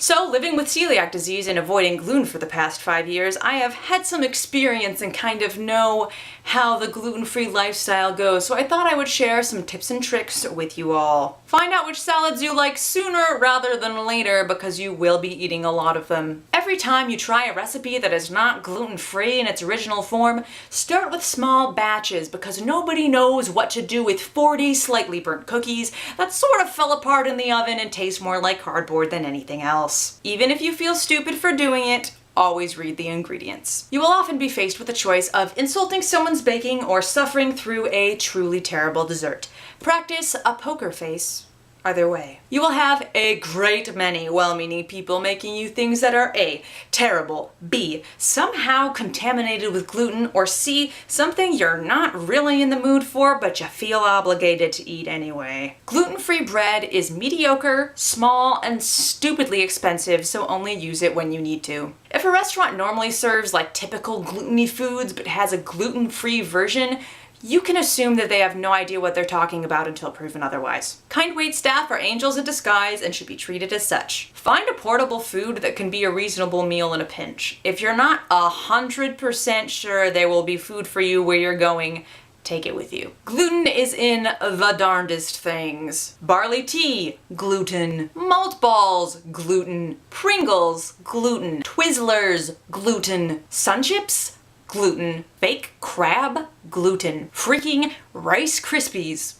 So, living with celiac disease and avoiding gluten for the past 5 years, I have had some experience and kind of know how the gluten-free lifestyle goes, so I thought I would share some tips and tricks with you all. Find out which salads you like sooner rather than later because you will be eating a lot of them. Every time you try a recipe that is not gluten-free in its original form, start with small batches because nobody knows what to do with 40 slightly burnt cookies that sort of fell apart in the oven and taste more like cardboard than anything else. Even if you feel stupid for doing it, always read the ingredients. You will often be faced with the choice of insulting someone's baking or suffering through a truly terrible dessert. Practice a poker face either way. You will have a great many well-meaning people making you things that are A, terrible, B, somehow contaminated with gluten, or C, something you're not really in the mood for but you feel obligated to eat anyway. Gluten-free bread is mediocre, small, and stupidly expensive, so only use it when you need to. If a restaurant normally serves like typical gluten-y foods but has a gluten-free version, you can assume that they have no idea what they're talking about until proven otherwise. Kind waitstaff are angels in disguise and should be treated as such. Find a portable food that can be a reasonable meal in a pinch. If you're not 100% sure there will be food for you where you're going, take it with you. Gluten is in the darndest things. Barley tea, gluten. Malt balls, gluten. Pringles, gluten. Twizzlers, gluten. Sun chips, gluten. Fake crab, gluten. Freaking Rice Krispies,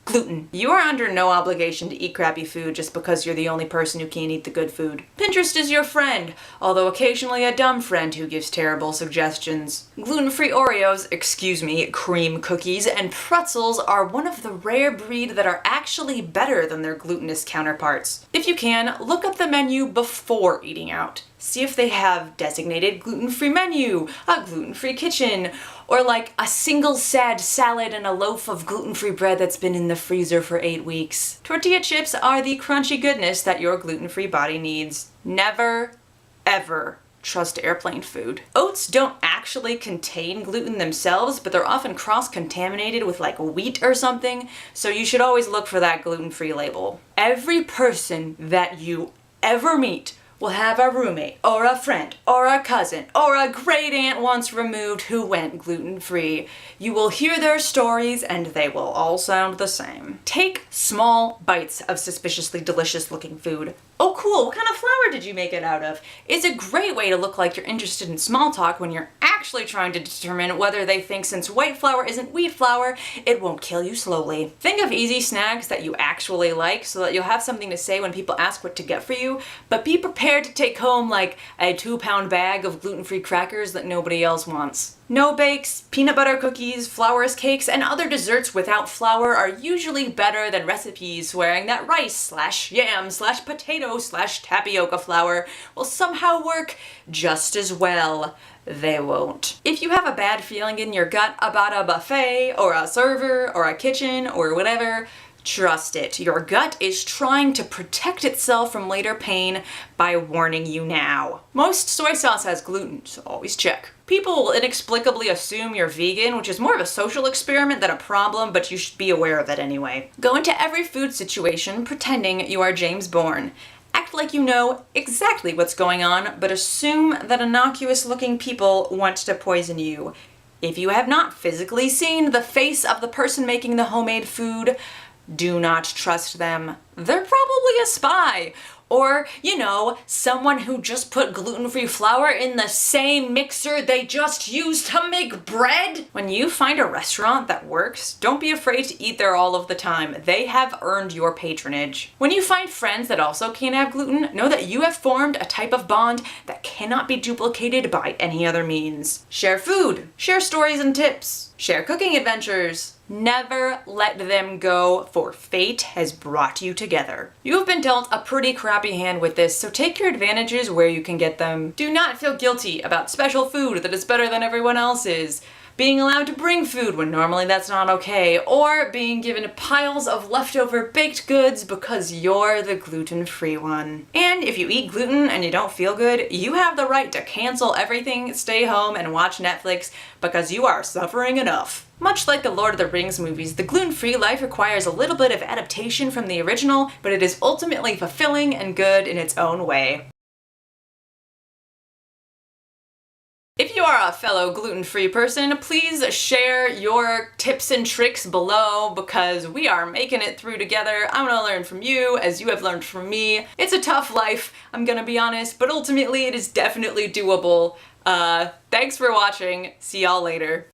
gluten. You are under no obligation to eat crappy food just because you're the only person who can't eat the good food. Pinterest is your friend, although occasionally a dumb friend who gives terrible suggestions. Gluten-free Oreos, cream cookies, and pretzels are one of the rare breed that are actually better than their glutinous counterparts. If you can, look up the menu before eating out. See if they have designated gluten-free menu, a gluten-free kitchen, or like a single sad salad and a loaf of gluten-free bread that's been in the freezer for 8 weeks. Tortilla chips are the crunchy goodness that your gluten-free body needs. Never, ever trust airplane food. Oats don't actually contain gluten themselves, but they're often cross-contaminated with like wheat or something, so you should always look for that gluten-free label. Every person that you ever meet will have a roommate, or a friend, or a cousin, or a great aunt once removed who went gluten-free. You will hear their stories and they will all sound the same. Take small bites of suspiciously delicious looking food. Oh cool, what kind of flour did you make it out of? It's a great way to look like you're interested in small talk when you're actually trying to determine whether they think since white flour isn't wheat flour, it won't kill you slowly. Think of easy snacks that you actually like so that you'll have something to say when people ask what to get for you, but be prepared to take home like a 2-pound bag of gluten-free crackers that nobody else wants. No bakes, peanut butter cookies, flourless cakes, and other desserts without flour are usually better than recipes swearing that rice/yam/potato/tapioca flour will somehow work just as well. They won't. If you have a bad feeling in your gut about a buffet, or a server, or a kitchen, or whatever, trust it. Your gut is trying to protect itself from later pain by warning you now. Most soy sauce has gluten, so always check. People will inexplicably assume you're vegan, which is more of a social experiment than a problem, but you should be aware of it anyway. Go into every food situation pretending you are James Bourne. Act like you know exactly what's going on, but assume that innocuous-looking people want to poison you. If you have not physically seen the face of the person making the homemade food, do not trust them. They're probably a spy. Or, someone who just put gluten-free flour in the same mixer they just used to make bread. When you find a restaurant that works, don't be afraid to eat there all of the time. They have earned your patronage. When you find friends that also can't have gluten, know that you have formed a type of bond that cannot be duplicated by any other means. Share food, share stories and tips, share cooking adventures. Never let them go, for fate has brought you together. You have been dealt a pretty crappy hand with this, so take your advantages where you can get them. Do not feel guilty about special food that is better than everyone else's. being allowed to bring food when normally that's not okay, or being given piles of leftover baked goods because you're the gluten-free one. And if you eat gluten and you don't feel good, you have the right to cancel everything, stay home, and watch Netflix because you are suffering enough. Much like the Lord of the Rings movies, the gluten-free life requires a little bit of adaptation from the original, but it is ultimately fulfilling and good in its own way. If you are a fellow gluten-free person, please share your tips and tricks below because we are making it through together. I want to learn from you as you have learned from me. It's a tough life, I'm gonna be honest, but ultimately it is definitely doable. Thanks for watching. See y'all later.